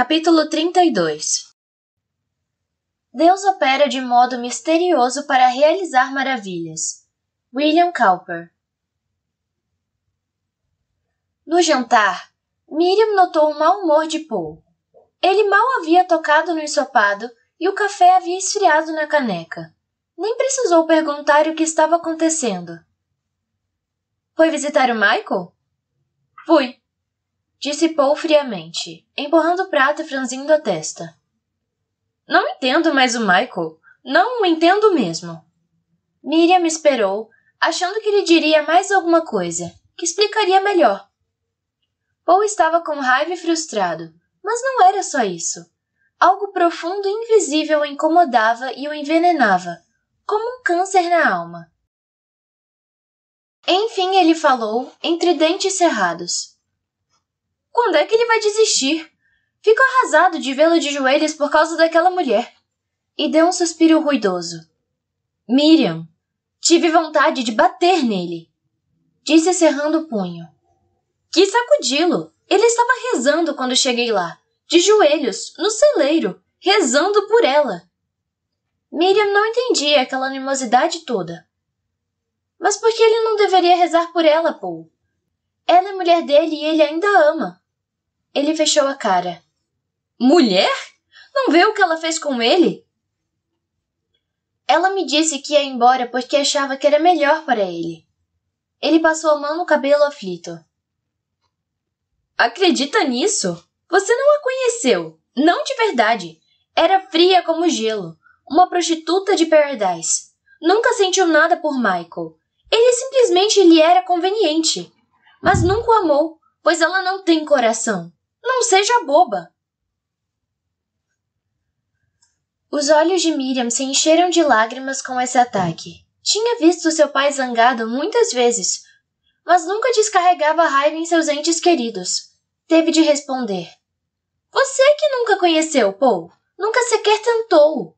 Capítulo 32. Deus opera de modo misterioso para realizar maravilhas. William Cowper. No jantar, Miriam notou o mau humor de Paul. Ele mal havia tocado no ensopado e o café havia esfriado na caneca. Nem precisou perguntar o que estava acontecendo. Foi visitar o Michael? Fui, disse Paul friamente, empurrando o prato e franzindo a testa. Não entendo mais o Michael. Não o entendo mesmo. Miriam esperou, achando que ele diria mais alguma coisa, que explicaria melhor. Paul estava com raiva e frustrado, mas não era só isso. Algo profundo e invisível o incomodava e o envenenava, como um câncer na alma. Enfim ele falou, entre dentes cerrados. Quando é que ele vai desistir? Fico arrasado de vê-lo de joelhos por causa daquela mulher. E deu um suspiro ruidoso. Miriam, tive vontade de bater nele, disse cerrando o punho. Quis sacudi-lo. Ele estava rezando quando cheguei lá, de joelhos, no celeiro, rezando por ela. Miriam não entendia aquela animosidade toda. Mas por que ele não deveria rezar por ela, Paul? Ela é mulher dele e ele ainda a ama. Ele fechou a cara. Mulher? Não vê o que ela fez com ele? Ela me disse que ia embora porque achava que era melhor para ele. Ele passou a mão no cabelo aflito. Acredita nisso? Você não a conheceu. Não de verdade. Era fria como gelo. Uma prostituta de Paradise. Nunca sentiu nada por Michael. Ele simplesmente lhe era conveniente. Mas nunca o amou, pois ela não tem coração. Não seja boba. Os olhos de Miriam se encheram de lágrimas com esse ataque. Tinha visto seu pai zangado muitas vezes, mas nunca descarregava raiva em seus entes queridos. Teve de responder. Você que nunca conheceu, Paul. Nunca sequer tentou.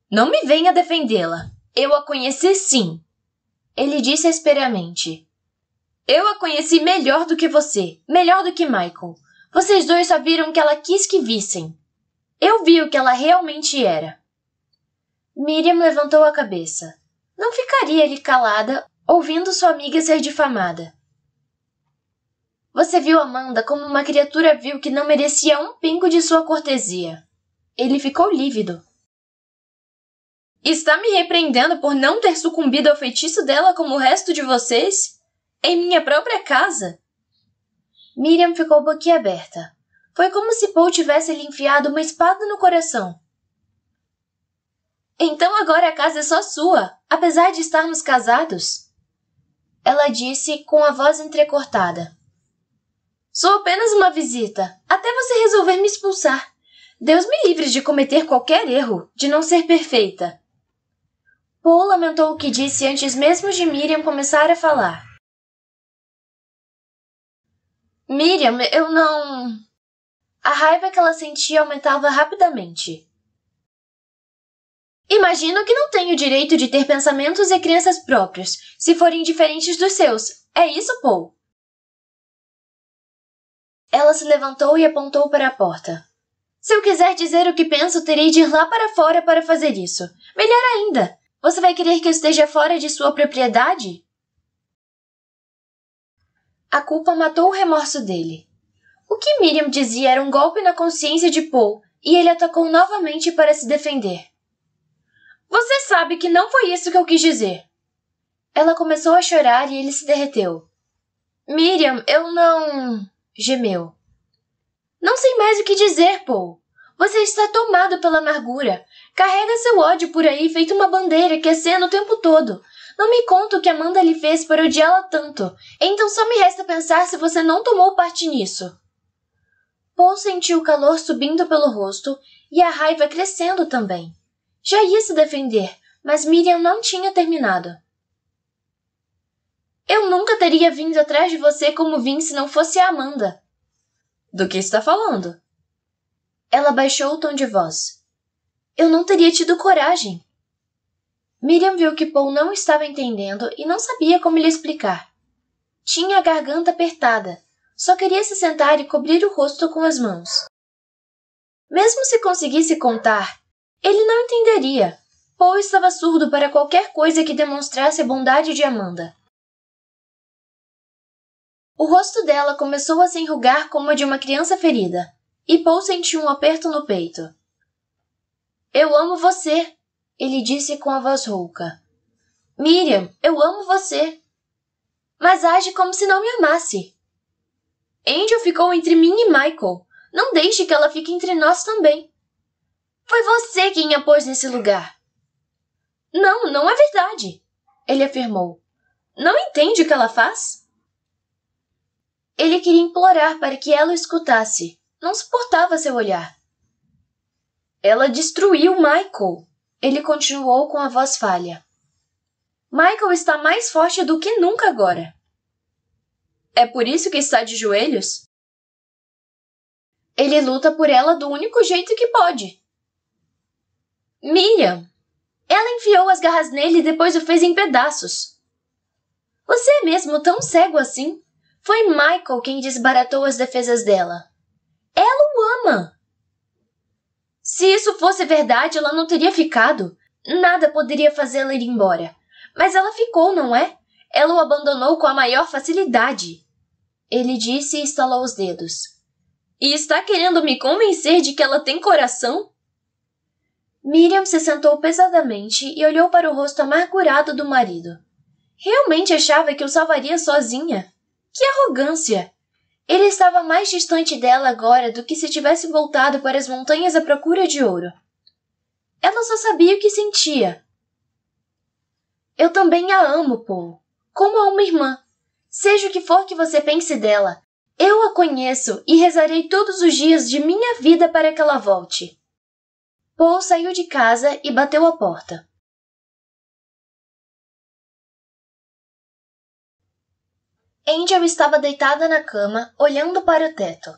Não me venha defendê-la. Eu a conheci sim. Ele disse asperamente. Eu a conheci melhor do que você, melhor do que Michael. Vocês dois só viram o que ela quis que vissem. Eu vi o que ela realmente era. Miriam levantou a cabeça. Não ficaria ali calada, ouvindo sua amiga ser difamada. Você viu Amanda como uma criatura vil que não merecia um pingo de sua cortesia. Ele ficou lívido. Está me repreendendo por não ter sucumbido ao feitiço dela como o resto de vocês? Em minha própria casa? Miriam ficou boquiaberta. Foi como se Paul tivesse lhe enfiado uma espada no coração. Então agora a casa é só sua, apesar de estarmos casados? Ela disse com a voz entrecortada. Sou apenas uma visita, até você resolver me expulsar. Deus me livre de cometer qualquer erro, de não ser perfeita. Paul lamentou o que disse antes mesmo de Miriam começar a falar. Miriam, eu não... A raiva que ela sentia aumentava rapidamente. Imagino que não tenho o direito de ter pensamentos e crenças próprios, se forem diferentes dos seus. É isso, Paul? Ela se levantou e apontou para a porta. Se eu quiser dizer o que penso, terei de ir lá para fora para fazer isso. Melhor ainda, você vai querer que eu esteja fora de sua propriedade? A culpa matou o remorso dele. O que Miriam dizia era um golpe na consciência de Paul, e ele atacou novamente para se defender. Você sabe que não foi isso que eu quis dizer. Ela começou a chorar e ele se derreteu. Miriam, eu não... gemeu. Não sei mais o que dizer, Paul. Você está tomado pela amargura. Carrega seu ódio por aí feito uma bandeira que acena o tempo todo. Não me conta o que Amanda lhe fez para odiá-la tanto. Então só me resta pensar se você não tomou parte nisso. Paul sentiu o calor subindo pelo rosto e a raiva crescendo também. Já ia se defender, mas Miriam não tinha terminado. Eu nunca teria vindo atrás de você como vim se não fosse a Amanda. Do que está falando? Ela baixou o tom de voz. Eu não teria tido coragem. Miriam viu que Paul não estava entendendo e não sabia como lhe explicar. Tinha a garganta apertada. Só queria se sentar e cobrir o rosto com as mãos. Mesmo se conseguisse contar, ele não entenderia. Paul estava surdo para qualquer coisa que demonstrasse a bondade de Amanda. O rosto dela começou a se enrugar como a de uma criança ferida, e Paul sentiu um aperto no peito. Eu amo você, ele disse com a voz rouca. Miriam, eu amo você. Mas age como se não me amasse. Angel ficou entre mim e Michael. Não deixe que ela fique entre nós também. Foi você quem a pôs nesse lugar. Não, não é verdade, ele afirmou. Não entende o que ela faz? Ele queria implorar para que ela o escutasse. Não suportava seu olhar. Ela destruiu Michael, ele continuou com a voz falha. Michael está mais forte do que nunca agora. É por isso que está de joelhos? Ele luta por ela do único jeito que pode. Miriam! Ela enfiou as garras nele e depois o fez em pedaços. Você é mesmo tão cego assim? Foi Michael quem desbaratou as defesas dela. Ela o ama! Se isso fosse verdade, ela não teria ficado. Nada poderia fazê-la ir embora. Mas ela ficou, não é? Ela o abandonou com a maior facilidade. Ele disse e estalou os dedos. E está querendo me convencer de que ela tem coração? Miriam se sentou pesadamente e olhou para o rosto amargurado do marido. Realmente achava que o salvaria sozinha? Que arrogância! Ele estava mais distante dela agora do que se tivesse voltado para as montanhas à procura de ouro. Ela só sabia o que sentia. Eu também a amo, Paul, como a uma irmã. Seja o que for que você pense dela, eu a conheço e rezarei todos os dias de minha vida para que ela volte. Paul saiu de casa e bateu a porta. Angel estava deitada na cama, olhando para o teto.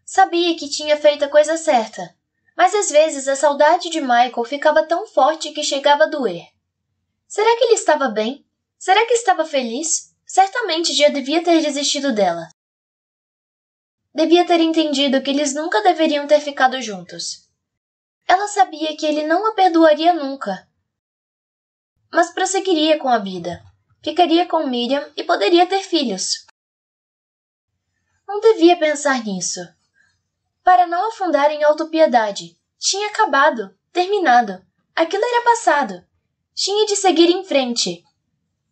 Sabia que tinha feito a coisa certa, mas às vezes a saudade de Michael ficava tão forte que chegava a doer. Será que ele estava bem? Será que estava feliz? Certamente já devia ter desistido dela. Devia ter entendido que eles nunca deveriam ter ficado juntos. Ela sabia que ele não a perdoaria nunca, mas prosseguiria com a vida. Ficaria com Miriam e poderia ter filhos. Não devia pensar nisso. Para não afundar em autopiedade. Tinha acabado, terminado. Aquilo era passado. Tinha de seguir em frente.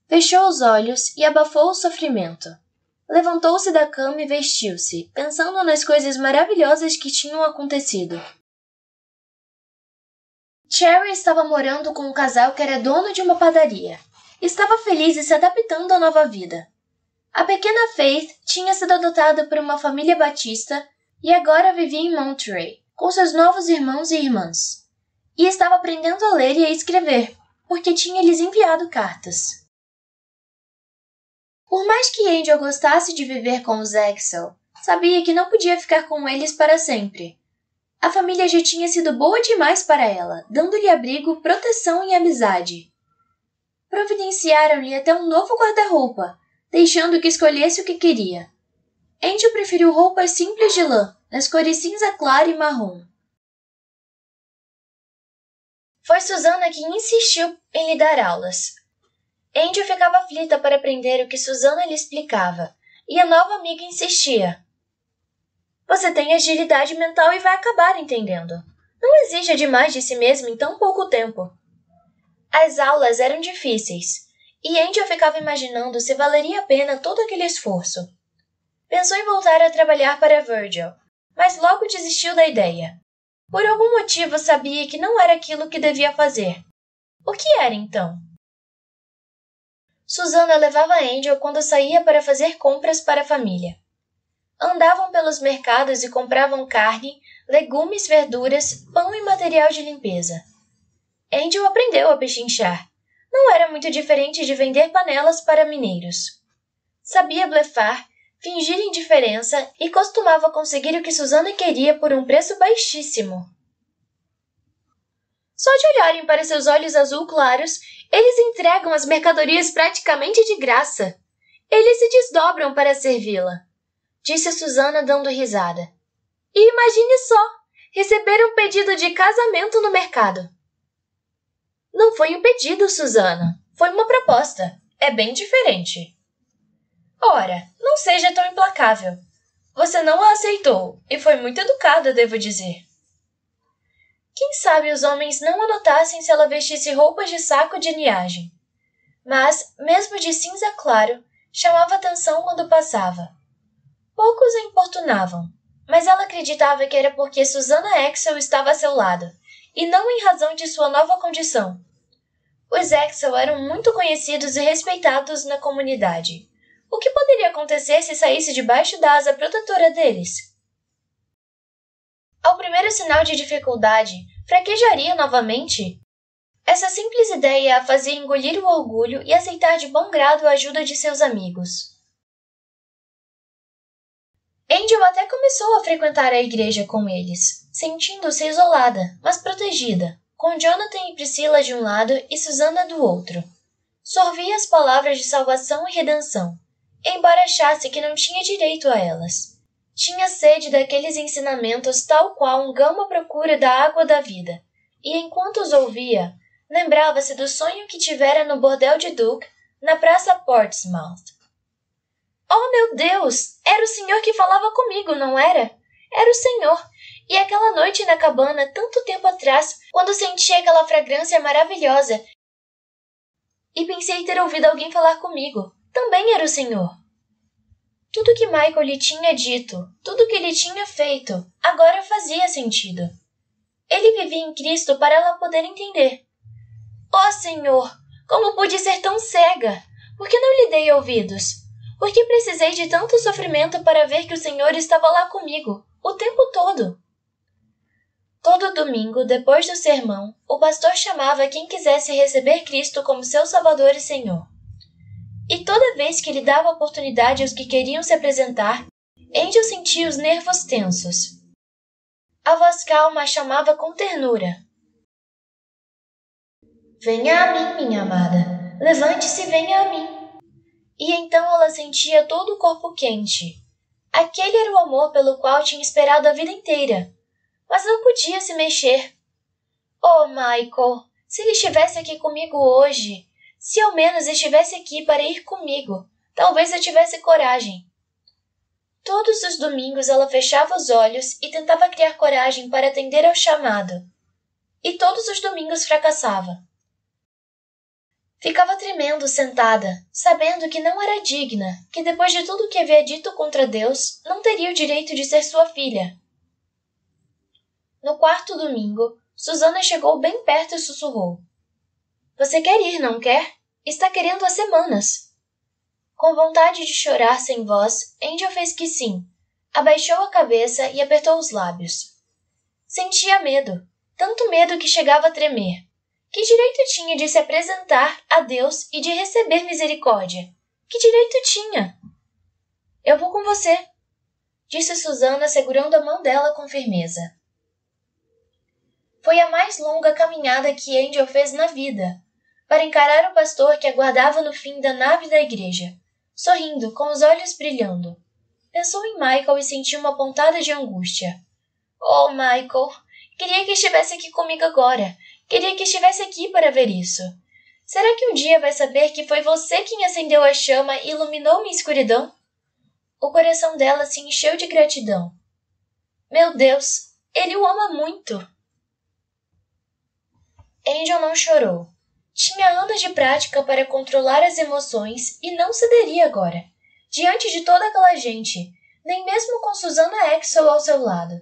Fechou os olhos e abafou o sofrimento. Levantou-se da cama e vestiu-se, pensando nas coisas maravilhosas que tinham acontecido. Cherry estava morando com um casal que era dono de uma padaria. Estava feliz e se adaptando à nova vida. A pequena Faith tinha sido adotada por uma família batista e agora vivia em Monterey, com seus novos irmãos e irmãs. E estava aprendendo a ler e a escrever, porque tinha lhes enviado cartas. Por mais que Angel gostasse de viver com os Axel, sabia que não podia ficar com eles para sempre. A família já tinha sido boa demais para ela, dando-lhe abrigo, proteção e amizade. Providenciaram-lhe até um novo guarda-roupa, deixando que escolhesse o que queria. Angel preferiu roupas simples de lã, nas cores cinza clara e marrom. Foi Susana quem insistiu em lhe dar aulas. Angel ficava aflita para aprender o que Susana lhe explicava, e a nova amiga insistia. Você tem agilidade mental e vai acabar entendendo. Não exija demais de si mesmo em tão pouco tempo. As aulas eram difíceis, e Angel ficava imaginando se valeria a pena todo aquele esforço. Pensou em voltar a trabalhar para Virgil, mas logo desistiu da ideia. Por algum motivo sabia que não era aquilo que devia fazer. O que era então? Susana levava Angel quando saía para fazer compras para a família. Andavam pelos mercados e compravam carne, legumes, verduras, pão e material de limpeza. Angel aprendeu a pechinchar. Não era muito diferente de vender panelas para mineiros. Sabia blefar, fingir indiferença e costumava conseguir o que Susana queria por um preço baixíssimo. Só de olharem para seus olhos azul claros, eles entregam as mercadorias praticamente de graça. Eles se desdobram para servi-la, disse Susana dando risada. E imagine só! Receber um pedido de casamento no mercado. Não foi um pedido, Susana. Foi uma proposta. É bem diferente. Ora, não seja tão implacável. Você não a aceitou, e foi muito educada, devo dizer. Quem sabe os homens não a notassem se ela vestisse roupas de saco de linhagem. Mas, mesmo de cinza claro, chamava atenção quando passava. Poucos a importunavam, mas ela acreditava que era porque Susana Axel estava a seu lado, e não em razão de sua nova condição. Os Axel eram muito conhecidos e respeitados na comunidade. O que poderia acontecer se saísse debaixo da asa protetora deles? Ao primeiro sinal de dificuldade, fraquejaria novamente? Essa simples ideia a fazia engolir o orgulho e aceitar de bom grado a ajuda de seus amigos. Angel até começou a frequentar a igreja com eles, sentindo-se isolada, mas protegida, com Jonathan e Priscila de um lado e Susana do outro. Sorvia as palavras de salvação e redenção, embora achasse que não tinha direito a elas. Tinha sede daqueles ensinamentos tal qual um gamo à procura da água da vida, e enquanto os ouvia, lembrava-se do sonho que tivera no bordel de Duke, na praça Portsmouth. Oh, meu Deus! Era o senhor que falava comigo, não era? Era o senhor. E aquela noite na cabana, tanto tempo atrás, quando senti aquela fragrância maravilhosa, e pensei ter ouvido alguém falar comigo. Também era o senhor. Tudo que Michael lhe tinha dito, tudo que ele tinha feito, agora fazia sentido. Ele vivia em Cristo para ela poder entender. Oh, Senhor, como pude ser tão cega? Por que não lhe dei ouvidos? Por que precisei de tanto sofrimento para ver que o Senhor estava lá comigo, o tempo todo? Todo domingo, depois do sermão, o pastor chamava quem quisesse receber Cristo como seu Salvador e Senhor. E toda vez que lhe dava oportunidade aos que queriam se apresentar, Angel sentia os nervos tensos. A voz calma a chamava com ternura. Venha a mim, minha amada. Levante-se e venha a mim. E então ela sentia todo o corpo quente. Aquele era o amor pelo qual tinha esperado a vida inteira. Mas não podia se mexer. Oh, Michael, se ele estivesse aqui comigo hoje, se ao menos estivesse aqui para ir comigo, talvez eu tivesse coragem. Todos os domingos ela fechava os olhos e tentava criar coragem para atender ao chamado. E todos os domingos fracassava. Ficava tremendo sentada, sabendo que não era digna, que depois de tudo que havia dito contra Deus, não teria o direito de ser sua filha. No quarto domingo, Susana chegou bem perto e sussurrou. Você quer ir, não quer? Está querendo há semanas. Com vontade de chorar sem voz, Angel fez que sim. Abaixou a cabeça e apertou os lábios. Sentia medo, tanto medo que chegava a tremer. Que direito tinha de se apresentar a Deus e de receber misericórdia? Que direito tinha? Eu vou com você, disse Susana segurando a mão dela com firmeza. Foi a mais longa caminhada que Angel fez na vida, para encarar o pastor que aguardava no fim da nave da igreja, sorrindo, com os olhos brilhando. Pensou em Michael e sentiu uma pontada de angústia. Oh, Michael, queria que estivesse aqui comigo agora. Queria que estivesse aqui para ver isso. Será que um dia vai saber que foi você quem acendeu a chama e iluminou minha escuridão? O coração dela se encheu de gratidão. Meu Deus, ele o ama muito. Angel não chorou. Tinha anos de prática para controlar as emoções e não cederia agora, diante de toda aquela gente, nem mesmo com Susana Axel ao seu lado.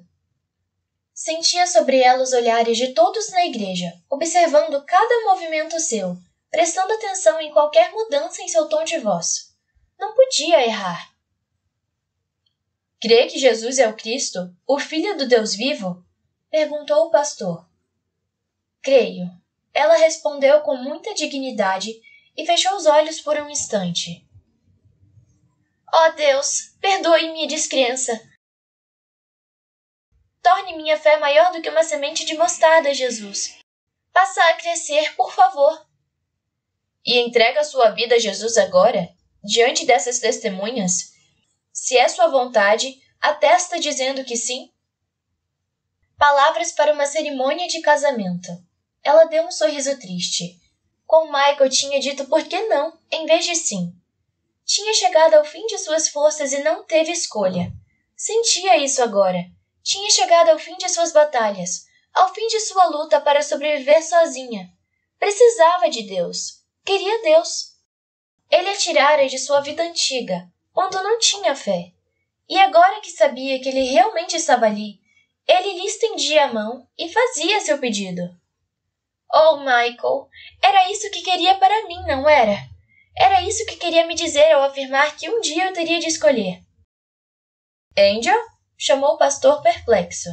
Sentia sobre ela os olhares de todos na igreja, observando cada movimento seu, prestando atenção em qualquer mudança em seu tom de voz. Não podia errar. Crê que Jesus é o Cristo, o Filho do Deus vivo? Perguntou o pastor. Creio. Ela respondeu com muita dignidade e fechou os olhos por um instante. Ó Deus, perdoe minha descrença. Torne minha fé maior do que uma semente de mostarda, Jesus. Faça a crescer, por favor. E entrega sua vida a Jesus agora, diante dessas testemunhas? Se é sua vontade, atesta dizendo que sim? Palavras para uma cerimônia de casamento. Ela deu um sorriso triste. Com Michael tinha dito por que não, em vez de sim. Tinha chegado ao fim de suas forças e não teve escolha. Sentia isso agora. Tinha chegado ao fim de suas batalhas, ao fim de sua luta para sobreviver sozinha. Precisava de Deus. Queria Deus. Ele a tirara de sua vida antiga, quando não tinha fé. E agora que sabia que ele realmente estava ali, ele lhe estendia a mão e fazia seu pedido. Oh, Michael, era isso que queria para mim, não era? Era isso que queria me dizer ao afirmar que um dia eu teria de escolher. Angel? Chamou o pastor perplexo.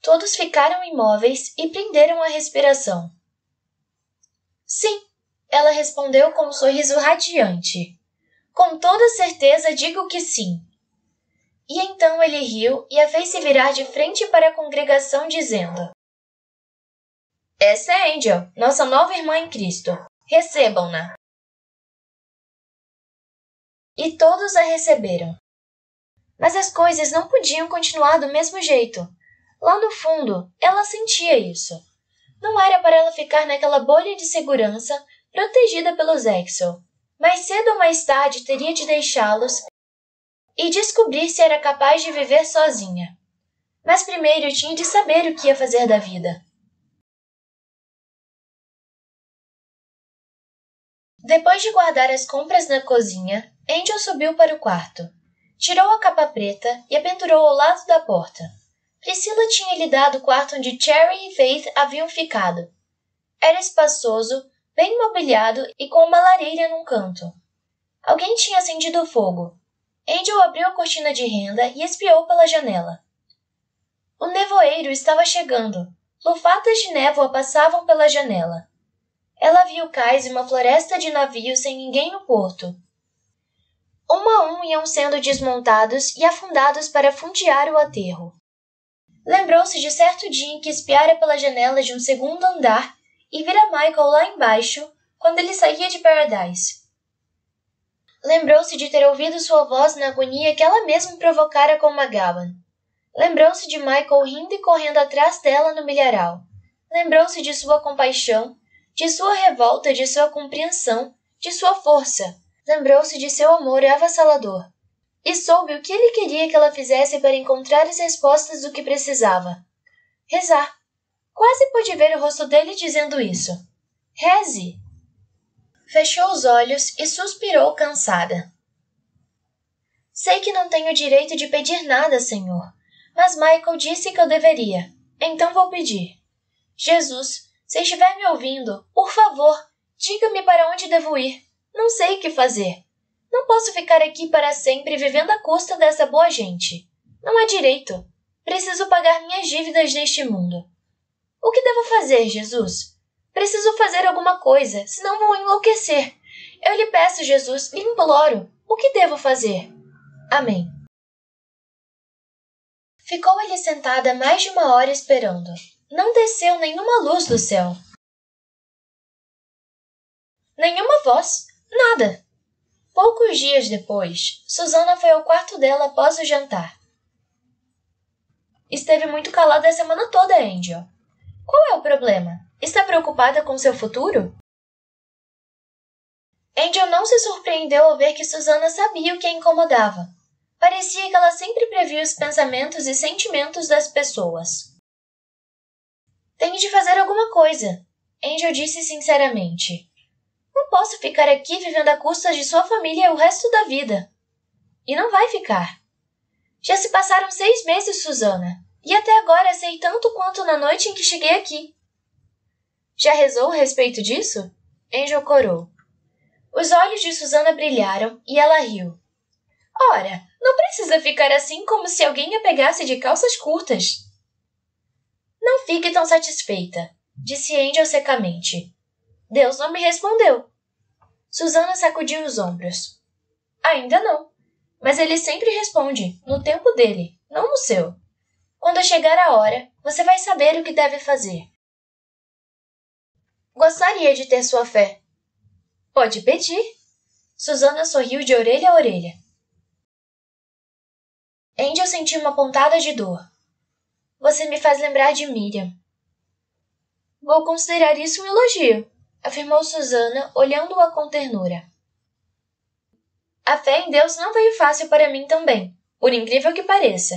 Todos ficaram imóveis e prenderam a respiração. Sim, ela respondeu com um sorriso radiante. Com toda certeza digo que sim. E então ele riu e a fez se virar de frente para a congregação, dizendo: Essa é Angel, nossa nova irmã em Cristo. Recebam-na. E todos a receberam. Mas as coisas não podiam continuar do mesmo jeito. Lá no fundo, ela sentia isso. Não era para ela ficar naquela bolha de segurança, protegida pelos Axel. Mais cedo ou mais tarde teria de deixá-los e descobrir se era capaz de viver sozinha. Mas primeiro tinha de saber o que ia fazer da vida. Depois de guardar as compras na cozinha, Angel subiu para o quarto. Tirou a capa preta e a pendurou ao lado da porta. Priscila tinha lhe dado o quarto onde Cherry e Faith haviam ficado. Era espaçoso, bem mobiliado e com uma lareira num canto. Alguém tinha acendido o fogo. Angel abriu a cortina de renda e espiou pela janela. O nevoeiro estava chegando. Lufatas de névoa passavam pela janela. Ela viu o cais e uma floresta de navios sem ninguém no porto. Um a um iam sendo desmontados e afundados para fundear o aterro. Lembrou-se de certo dia em que espiara pela janela de um segundo andar e vira Michael lá embaixo, quando ele saía de Paradise. Lembrou-se de ter ouvido sua voz na agonia que ela mesma provocara com McGowan. Lembrou-se de Michael rindo e correndo atrás dela no milharal. Lembrou-se de sua compaixão, de sua revolta, de sua compreensão, de sua força. Lembrou-se de seu amor avassalador. E soube o que ele queria que ela fizesse para encontrar as respostas do que precisava. Rezar. Quase pude ver o rosto dele dizendo isso. Reze. Fechou os olhos e suspirou cansada. Sei que não tenho direito de pedir nada, Senhor, mas Michael disse que eu deveria, então vou pedir. Jesus, se estiver me ouvindo, por favor, diga-me para onde devo ir. Não sei o que fazer. Não posso ficar aqui para sempre vivendo à custa dessa boa gente. Não há direito. Preciso pagar minhas dívidas neste mundo. O que devo fazer, Jesus? Preciso fazer alguma coisa, senão vou enlouquecer. Eu lhe peço, Jesus, lhe imploro. O que devo fazer? Amém. Ficou ali sentada mais de uma hora esperando. Não desceu nenhuma luz do céu. Nenhuma voz. Nada. Poucos dias depois, Susana foi ao quarto dela após o jantar. Esteve muito calada a semana toda, Angel. Qual é o problema? Está preocupada com seu futuro? Angel não se surpreendeu ao ver que Susana sabia o que a incomodava. Parecia que ela sempre previa os pensamentos e sentimentos das pessoas. Tenho de fazer alguma coisa, Angel disse sinceramente. Não posso ficar aqui vivendo à custa de sua família o resto da vida. E não vai ficar. Já se passaram 6 meses, Susana, e até agora sei tanto quanto na noite em que cheguei aqui. Já rezou a respeito disso? Angel corou. Os olhos de Susana brilharam e ela riu. Ora, não precisa ficar assim como se alguém a pegasse de calças curtas. Não fique tão satisfeita, disse Angel secamente. Deus não me respondeu. Susana sacudiu os ombros. Ainda não. Mas ele sempre responde, no tempo dele, não no seu. Quando chegar a hora, você vai saber o que deve fazer. Gostaria de ter sua fé. Pode pedir. Susana sorriu de orelha a orelha. Angel sentiu uma pontada de dor. Você me faz lembrar de Miriam. Vou considerar isso um elogio, afirmou Susana, olhando-a com ternura. A fé em Deus não veio fácil para mim também, por incrível que pareça.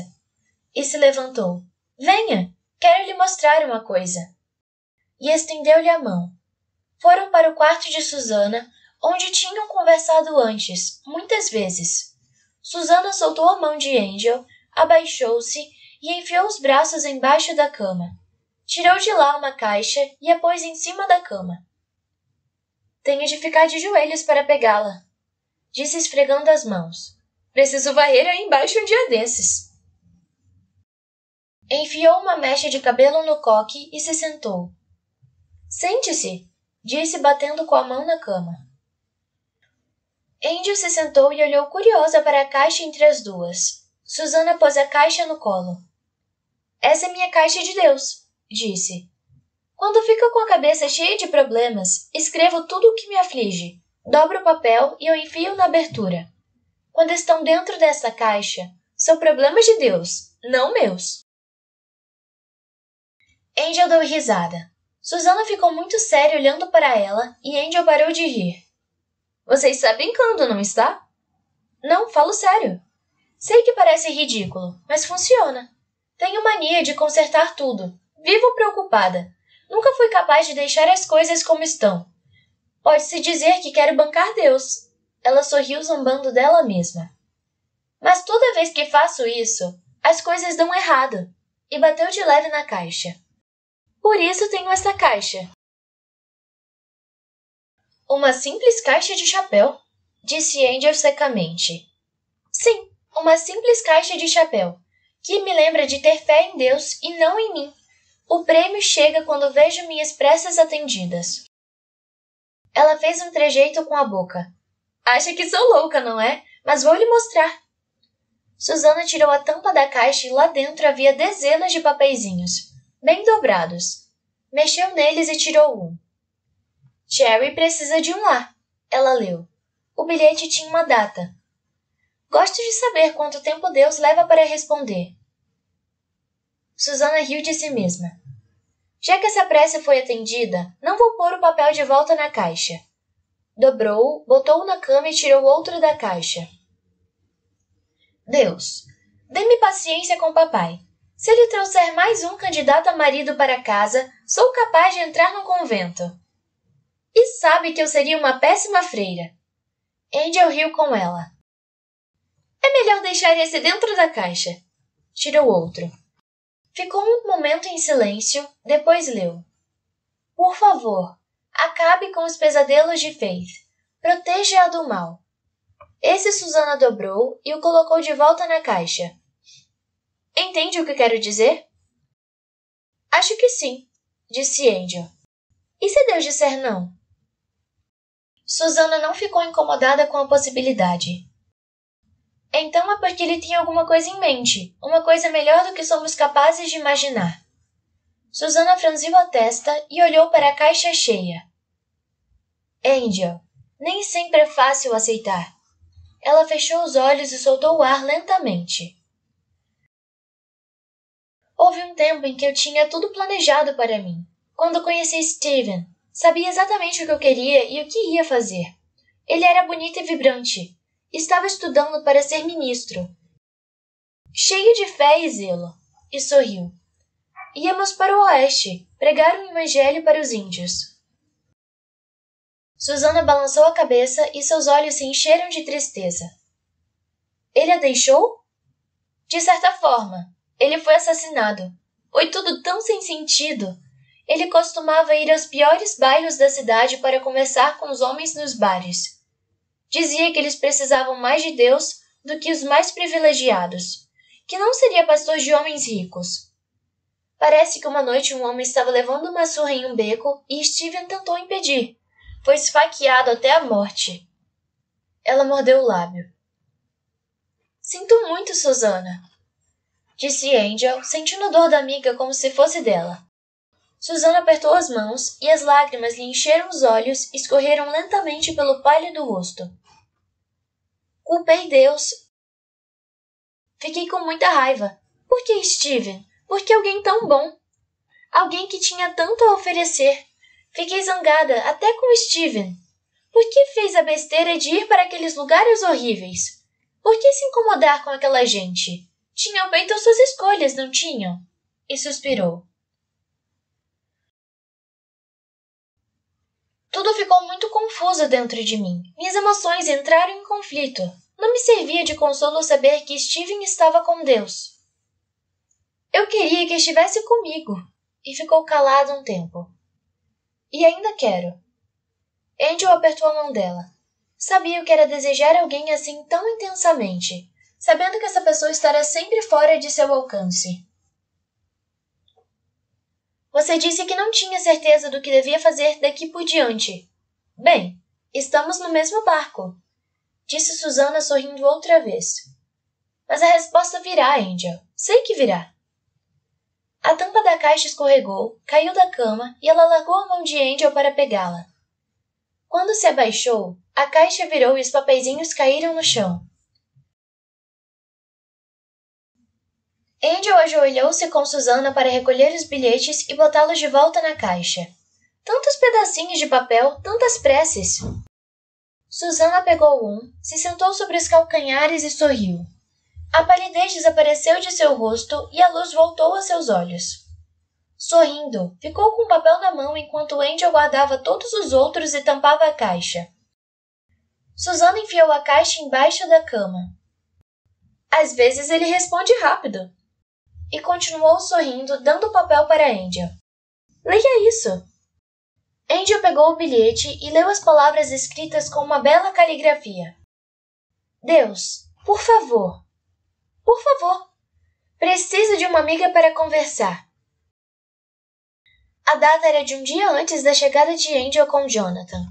E se levantou. Venha, quero lhe mostrar uma coisa. E estendeu-lhe a mão. Foram para o quarto de Susana, onde tinham conversado antes, muitas vezes. Susana soltou a mão de Angel, abaixou-se e enfiou os braços embaixo da cama. Tirou de lá uma caixa e a pôs em cima da cama. Tenho de ficar de joelhos para pegá-la, disse esfregando as mãos. Preciso varrer aí embaixo um dia desses. Enfiou uma mecha de cabelo no coque e se sentou. Sente-se, disse batendo com a mão na cama. Angel se sentou e olhou curiosa para a caixa entre as duas. Susana pôs a caixa no colo. Essa é minha caixa de Deus, disse. Quando fico com a cabeça cheia de problemas, escrevo tudo o que me aflige, dobro o papel e o enfio na abertura. Quando estão dentro dessa caixa, são problemas de Deus, não meus. Angel deu risada. Susana ficou muito séria olhando para ela e Angel parou de rir. Você está brincando, não está? Não, falo sério. Sei que parece ridículo, mas funciona. Tenho mania de consertar tudo. Vivo preocupada. Nunca fui capaz de deixar as coisas como estão. Pode-se dizer que quero bancar Deus. Ela sorriu zombando dela mesma. Mas toda vez que faço isso, as coisas dão errado. E bateu de leve na caixa. Por isso tenho essa caixa. Uma simples caixa de chapéu, disse Angel secamente. Sim, uma simples caixa de chapéu, que me lembra de ter fé em Deus e não em mim. O prêmio chega quando vejo minhas preces atendidas. Ela fez um trejeito com a boca. Acha que sou louca, não é? Mas vou lhe mostrar. Susana tirou a tampa da caixa e lá dentro havia dezenas de papeizinhos, bem dobrados. Mexeu neles e tirou um. Cherry precisa de um lar. Ela leu. O bilhete tinha uma data. Gosto de saber quanto tempo Deus leva para responder. Susana riu de si mesma. Já que essa prece foi atendida, não vou pôr o papel de volta na caixa. Dobrou-o, botou-o na cama e tirou outro da caixa. Deus, dê-me paciência com papai. Se ele trouxer mais um candidato a marido para casa, sou capaz de entrar no convento. E sabe que eu seria uma péssima freira. Angel riu com ela. É melhor deixar esse dentro da caixa. Tirou outro. Ficou um momento em silêncio, depois leu. Por favor, acabe com os pesadelos de Faith. Proteja-a do mal. Esse Susana dobrou e o colocou de volta na caixa. Entende o que quero dizer? Acho que sim, disse Angel. E se Deus disser não? Susana não ficou incomodada com a possibilidade. Então é porque ele tinha alguma coisa em mente, uma coisa melhor do que somos capazes de imaginar. Susana franziu a testa e olhou para a caixa cheia. Angel, nem sempre é fácil aceitar. Ela fechou os olhos e soltou o ar lentamente. Houve um tempo em que eu tinha tudo planejado para mim. Quando conheci Steven, sabia exatamente o que eu queria e o que ia fazer. Ele era bonito e vibrante. Estava estudando para ser ministro. Cheio de fé e zelo. E sorriu. Íamos para o oeste, pregar o evangelho para os índios. Susana balançou a cabeça e seus olhos se encheram de tristeza. Ele a deixou? De certa forma. Ele foi assassinado. Foi tudo tão sem sentido. Ele costumava ir aos piores bairros da cidade para conversar com os homens nos bares. Dizia que eles precisavam mais de Deus do que os mais privilegiados, que não seria pastor de homens ricos. Parece que uma noite um homem estava levando uma surra em um beco e Steven tentou impedir. Foi esfaqueado até a morte. Ela mordeu o lábio. Sinto muito, Susana, disse Angel, sentindo a dor da amiga como se fosse dela. Susana apertou as mãos e as lágrimas lhe encheram os olhos e escorreram lentamente pelo pálido rosto. Culpei Deus. Fiquei com muita raiva. Por que Steven? Por que alguém tão bom? Alguém que tinha tanto a oferecer. Fiquei zangada até com Steven. Por que fez a besteira de ir para aqueles lugares horríveis? Por que se incomodar com aquela gente? Tinham feito suas escolhas, não tinham? E suspirou. Tudo ficou muito confuso dentro de mim. Minhas emoções entraram em conflito. Não me servia de consolo saber que Steven estava com Deus. Eu queria que estivesse comigo. E ficou calado um tempo. E ainda quero. Angel apertou a mão dela. Sabia o que era desejar alguém assim tão intensamente, sabendo que essa pessoa estará sempre fora de seu alcance. Você disse que não tinha certeza do que devia fazer daqui por diante. Bem, estamos no mesmo barco, disse Susana sorrindo outra vez. Mas a resposta virá, Angel. Sei que virá. A tampa da caixa escorregou, caiu da cama e ela largou a mão de Angel para pegá-la. Quando se abaixou, a caixa virou e os papeizinhos caíram no chão. Angel ajoelhou-se com Susana para recolher os bilhetes e botá-los de volta na caixa. Tantos pedacinhos de papel, tantas preces. Susana pegou um, se sentou sobre os calcanhares e sorriu. A palidez desapareceu de seu rosto e a luz voltou a seus olhos. Sorrindo, ficou com o papel na mão enquanto Angel guardava todos os outros e tampava a caixa. Susana enfiou a caixa embaixo da cama. Às vezes ele responde rápido. E continuou sorrindo, dando o papel para Angel. Leia isso. Angel pegou o bilhete e leu as palavras escritas com uma bela caligrafia. Deus, por favor. Por favor. Preciso de uma amiga para conversar. A data era de um dia antes da chegada de Angel com Jonathan.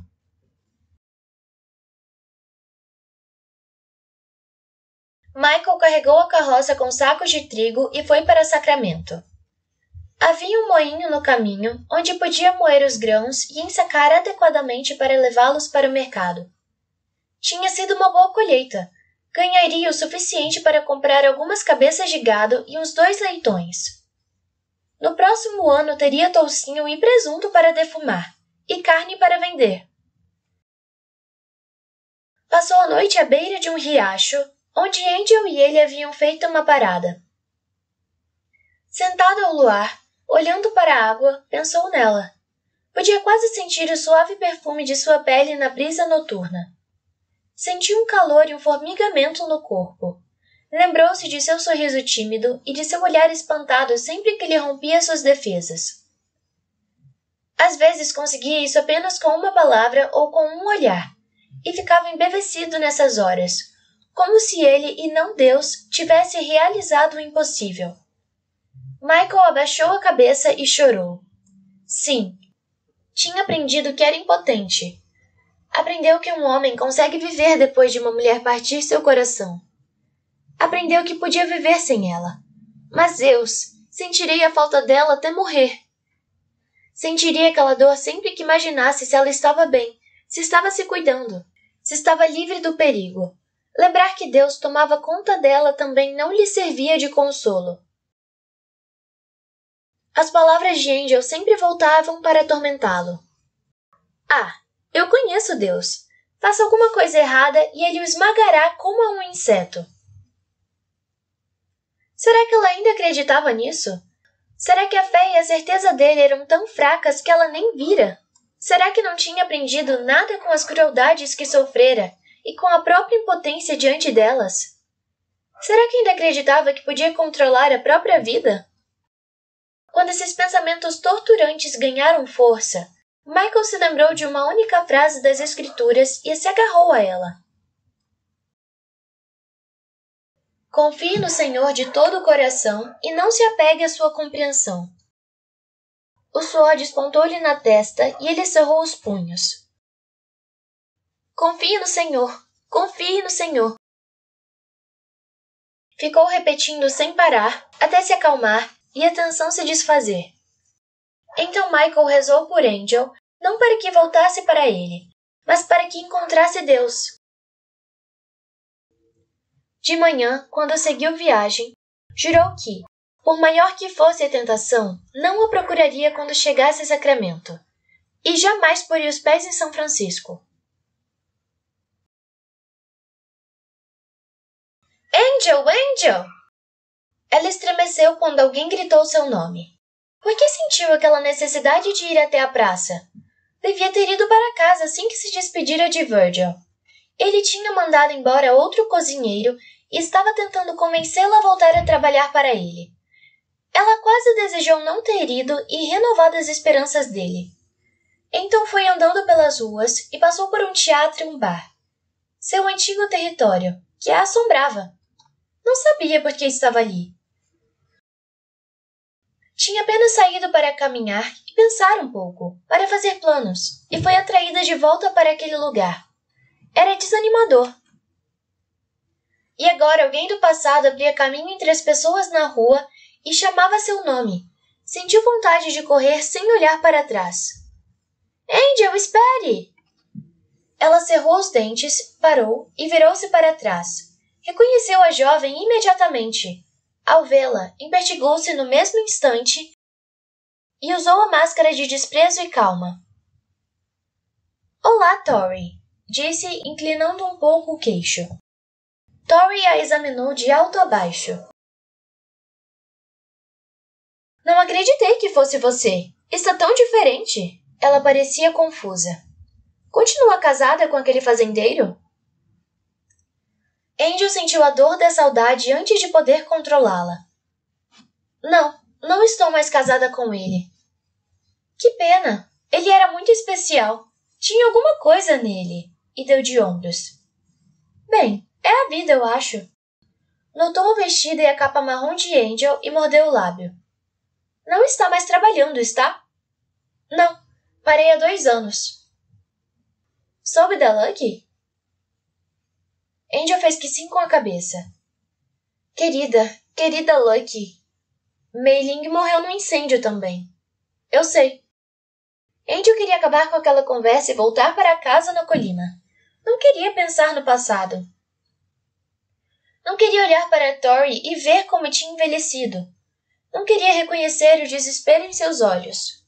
Michael carregou a carroça com sacos de trigo e foi para Sacramento. Havia um moinho no caminho, onde podia moer os grãos e ensacar adequadamente para levá-los para o mercado. Tinha sido uma boa colheita. Ganharia o suficiente para comprar algumas cabeças de gado e uns 2 leitões. No próximo ano teria toucinho e presunto para defumar, e carne para vender. Passou a noite à beira de um riacho, onde Angel e ele haviam feito uma parada. Sentado ao luar, olhando para a água, pensou nela. Podia quase sentir o suave perfume de sua pele na brisa noturna. Sentiu um calor e um formigamento no corpo. Lembrou-se de seu sorriso tímido e de seu olhar espantado sempre que lhe rompia suas defesas. Às vezes conseguia isso apenas com uma palavra ou com um olhar, e ficava embevecido nessas horas, como se ele e não Deus tivesse realizado o impossível. Michael abaixou a cabeça e chorou. Sim, tinha aprendido que era impotente. Aprendeu que um homem consegue viver depois de uma mulher partir seu coração. Aprendeu que podia viver sem ela. Mas Deus, sentirei a falta dela até morrer. Sentiria aquela dor sempre que imaginasse se ela estava bem, se estava se cuidando, se estava livre do perigo. Lembrar que Deus tomava conta dela também não lhe servia de consolo. As palavras de Angel sempre voltavam para atormentá-lo. Ah, eu conheço Deus. Faça alguma coisa errada e ele o esmagará como a um inseto. Será que ela ainda acreditava nisso? Será que a fé e a certeza dele eram tão fracas que ela nem vira? Será que não tinha aprendido nada com as crueldades que sofrera e com a própria impotência diante delas? Será que ainda acreditava que podia controlar a própria vida? Quando esses pensamentos torturantes ganharam força, Michael se lembrou de uma única frase das Escrituras e se agarrou a ela. Confie no Senhor de todo o coração e não se apegue à sua compreensão. O suor despontou-lhe na testa e ele cerrou os punhos. Confie no Senhor, confie no Senhor. Ficou repetindo sem parar, até se acalmar e a tensão se desfazer. Então Michael rezou por Angel, não para que voltasse para ele, mas para que encontrasse Deus. De manhã, quando seguiu viagem, jurou que, por maior que fosse a tentação, não a procuraria quando chegasse a Sacramento, e jamais poria os pés em São Francisco. Angel! Angel! Ela estremeceu quando alguém gritou seu nome. Por que sentiu aquela necessidade de ir até a praça? Devia ter ido para casa assim que se despedira de Virgil. Ele tinha mandado embora outro cozinheiro e estava tentando convencê-la a voltar a trabalhar para ele. Ela quase desejou não ter ido e renovado as esperanças dele. Então foi andando pelas ruas e passou por um teatro e um bar. Seu antigo território, que a assombrava. Não sabia por que estava ali. Tinha apenas saído para caminhar e pensar um pouco, para fazer planos, e foi atraída de volta para aquele lugar. Era desanimador. E agora alguém do passado abria caminho entre as pessoas na rua e chamava seu nome. Sentiu vontade de correr sem olhar para trás. Angel, espere! Ela cerrou os dentes, parou e virou-se para trás. Reconheceu a jovem imediatamente. Ao vê-la, investigou-se no mesmo instante e usou a máscara de desprezo e calma. Olá, Tori, disse, inclinando um pouco o queixo. Tori a examinou de alto a baixo. Não acreditei que fosse você. Está tão diferente. Ela parecia confusa. Continua casada com aquele fazendeiro? Angel sentiu a dor da saudade antes de poder controlá-la. Não estou mais casada com ele. Que pena. Ele era muito especial. Tinha alguma coisa nele. E deu de ombros. Bem, é a vida, eu acho. Notou o vestido e a capa marrom de Angel e mordeu o lábio. Não está mais trabalhando, está? Não. Parei há 2 anos. Soube da Lucky? Angel fez que sim com a cabeça. Querida Lucky. Mei Ling morreu num incêndio também. Eu sei. Angel queria acabar com aquela conversa e voltar para casa na colina. Não queria pensar no passado. Não queria olhar para Tori e ver como tinha envelhecido. Não queria reconhecer o desespero em seus olhos.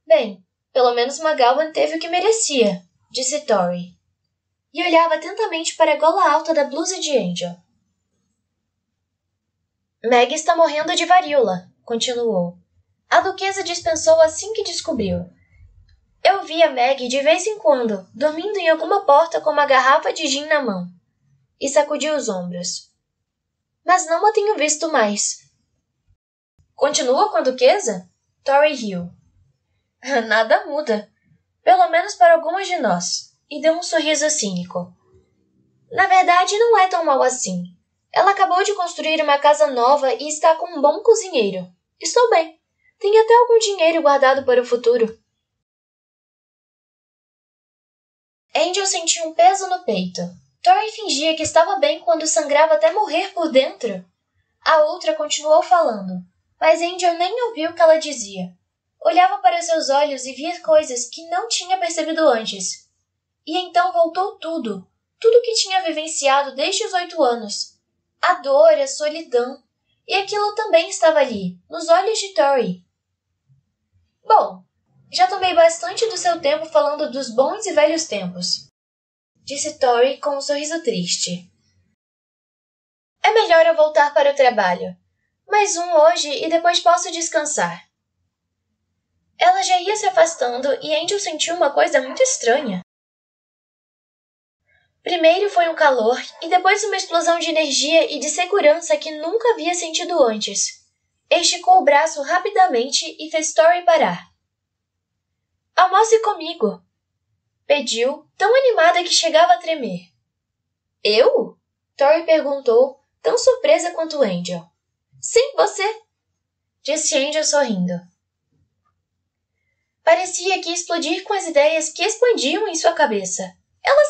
Bem, pelo menos McGowan teve o que merecia, disse Tori. E olhava atentamente para a gola alta da blusa de Angel. Meg está morrendo de varíola, continuou. A duquesa dispensou assim que descobriu. Eu via Meg de vez em quando, dormindo em alguma porta com uma garrafa de gin na mão. E sacudiu os ombros. Mas não a tenho visto mais. Continua com a duquesa? Tori riu. Nada muda. Pelo menos para algumas de nós. E deu um sorriso cínico. Na verdade, não é tão mal assim. Ela acabou de construir uma casa nova e está com um bom cozinheiro. Estou bem. Tenho até algum dinheiro guardado para o futuro. Angel sentiu um peso no peito. Tori fingia que estava bem quando sangrava até morrer por dentro. A outra continuou falando, mas Angel nem ouviu o que ela dizia. Olhava para seus olhos e via coisas que não tinha percebido antes. E então voltou tudo que tinha vivenciado desde os 8 anos. A dor, a solidão. E aquilo também estava ali, nos olhos de Tori. Bom, já tomei bastante do seu tempo falando dos bons e velhos tempos, disse Tori com um sorriso triste. É melhor eu voltar para o trabalho. Mais um hoje e depois posso descansar. Ela já ia se afastando e Angel sentiu uma coisa muito estranha. Primeiro foi um calor e depois uma explosão de energia e de segurança que nunca havia sentido antes. Esticou o braço rapidamente e fez Tori parar. Almoce comigo, pediu, tão animada que chegava a tremer. Eu? Tori perguntou, tão surpresa quanto Angel. Sim, você, disse Angel sorrindo. Parecia que ia explodir com as ideias que expandiam em sua cabeça. Ela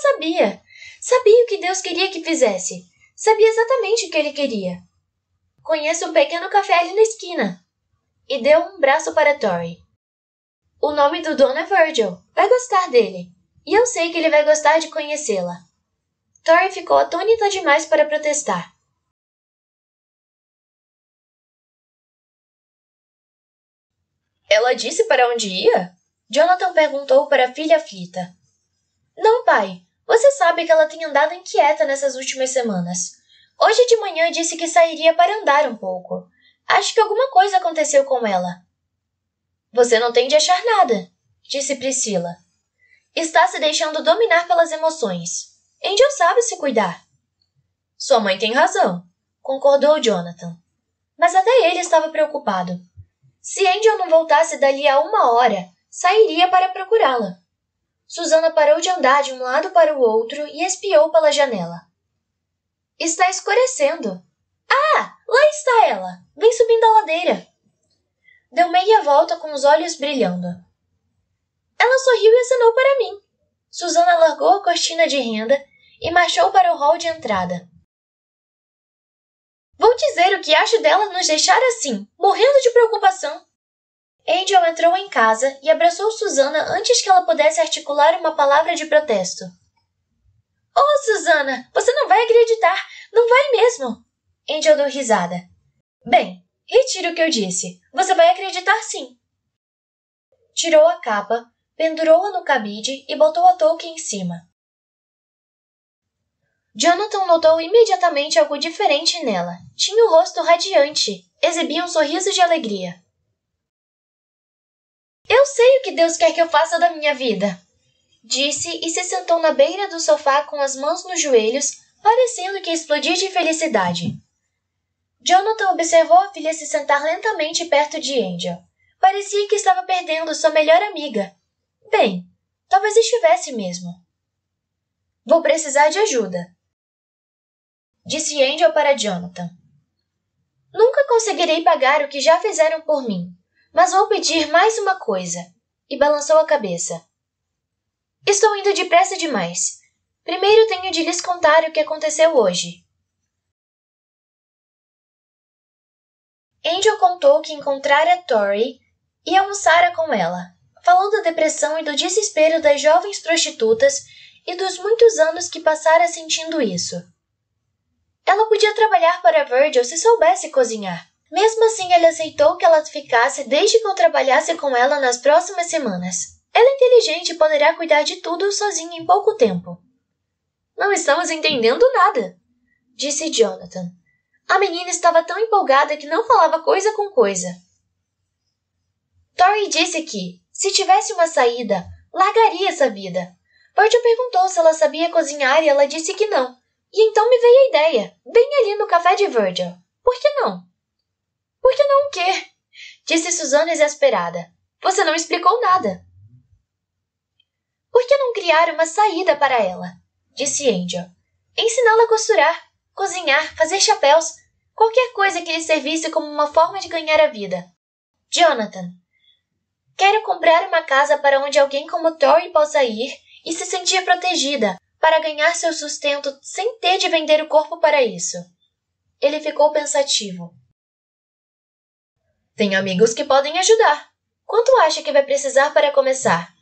sabia o que Deus queria que fizesse. Sabia exatamente o que ele queria. Conheço um pequeno café ali na esquina. E deu um braço para Tori. O nome do dono é Virgil. Vai gostar dele. E eu sei que ele vai gostar de conhecê-la. Tori ficou atônita demais para protestar. Ela disse para onde ia? Jonathan perguntou para a filha aflita. Não, pai. Você sabe que ela tem andado inquieta nessas últimas semanas. Hoje de manhã disse que sairia para andar um pouco. Acho que alguma coisa aconteceu com ela. Você não tem de achar nada, disse Priscila. Está se deixando dominar pelas emoções. Angel sabe se cuidar. Sua mãe tem razão, concordou Jonathan. Mas até ele estava preocupado. Se Angel não voltasse dali a 1 hora, sairia para procurá-la. Susana parou de andar de um lado para o outro e espiou pela janela. Está escurecendo. Ah, lá está ela. Vem subindo a ladeira. Deu meia volta com os olhos brilhando. Ela sorriu e acenou para mim. Susana largou a cortina de renda e marchou para o hall de entrada. Vou dizer o que acho dela nos deixar assim, morrendo de preocupação. Angel entrou em casa e abraçou Susana antes que ela pudesse articular uma palavra de protesto. Oh, Susana, você não vai acreditar, não vai mesmo. Angel deu risada. Bem, retiro o que eu disse, você vai acreditar sim. Tirou a capa, pendurou-a no cabide e botou a touca em cima. Jonathan notou imediatamente algo diferente nela. Tinha o rosto radiante, exibia um sorriso de alegria. Eu sei o que Deus quer que eu faça da minha vida, disse e se sentou na beira do sofá com as mãos nos joelhos, parecendo que explodia de felicidade. Jonathan observou a filha se sentar lentamente perto de Angel. Parecia que estava perdendo sua melhor amiga. Bem, talvez estivesse mesmo. Vou precisar de ajuda, disse Angel para Jonathan. Nunca conseguirei pagar o que já fizeram por mim, mas vou pedir mais uma coisa. E balançou a cabeça. Estou indo depressa demais. Primeiro tenho de lhes contar o que aconteceu hoje. Angel contou que encontrara Tori e almoçara com ela. Falou da depressão e do desespero das jovens prostitutas e dos muitos anos que passara sentindo isso. Ela podia trabalhar para Virgil se soubesse cozinhar. Mesmo assim, ele aceitou que ela ficasse desde que eu trabalhasse com ela nas próximas semanas. Ela é inteligente e poderá cuidar de tudo sozinha em pouco tempo. Não estamos entendendo nada, disse Jonathan. A menina estava tão empolgada que não falava coisa com coisa. Tori disse que, se tivesse uma saída, largaria essa vida. Virgil perguntou se ela sabia cozinhar e ela disse que não. E então me veio a ideia, bem ali no café de Virgil. Por que não? Por que não o quê? Disse Susana exasperada. Você não explicou nada. Por que não criar uma saída para ela? Disse Angel. Ensiná-la a costurar, cozinhar, fazer chapéus, qualquer coisa que lhe servisse como uma forma de ganhar a vida. Jonathan, quero comprar uma casa para onde alguém como Tori possa ir e se sentir protegida, para ganhar seu sustento sem ter de vender o corpo para isso. Ele ficou pensativo. Tenho amigos que podem ajudar. Quanto acha que vai precisar para começar?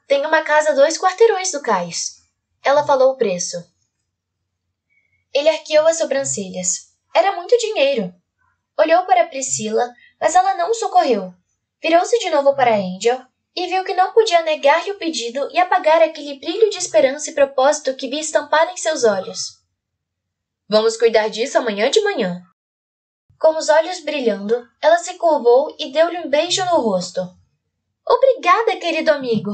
Tenho uma casa a 2 quarteirões do cais. Ela falou o preço. Ele arqueou as sobrancelhas. Era muito dinheiro. Olhou para Priscila, mas ela não o socorreu. Virou-se de novo para Angel e viu que não podia negar-lhe o pedido e apagar aquele brilho de esperança e propósito que via estampado em seus olhos. Vamos cuidar disso amanhã de manhã. Com os olhos brilhando, ela se curvou e deu-lhe um beijo no rosto. Obrigada, querido amigo.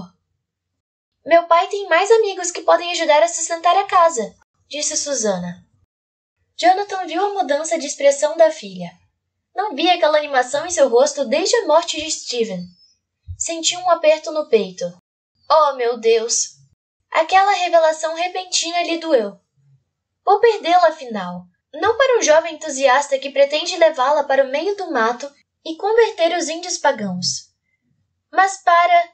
Meu pai tem mais amigos que podem ajudar a sustentar a casa, disse Susana. Jonathan viu a mudança de expressão da filha. Não via aquela animação em seu rosto desde a morte de Steven. Sentiu um aperto no peito. Oh, meu Deus! Aquela revelação repentina lhe doeu. Vou perdê-la, afinal. Não para um jovem entusiasta que pretende levá-la para o meio do mato e converter os índios pagãos. Mas para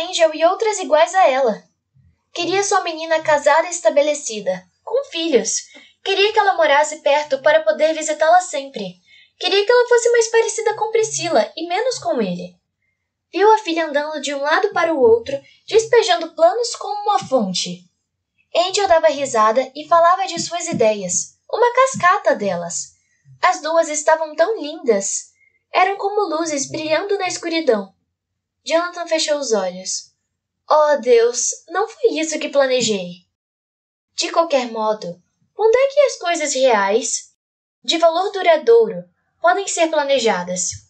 Angel e outras iguais a ela. Queria sua menina casada e estabelecida, com filhos. Queria que ela morasse perto para poder visitá-la sempre. Queria que ela fosse mais parecida com Priscila e menos com ele. Viu a filha andando de um lado para o outro, despejando planos como uma fonte. Angel dava risada e falava de suas ideias, uma cascata delas. As duas estavam tão lindas. Eram como luzes brilhando na escuridão. Jonathan fechou os olhos. Oh, Deus, não foi isso que planejei. De qualquer modo, quando é que as coisas reais, de valor duradouro, podem ser planejadas?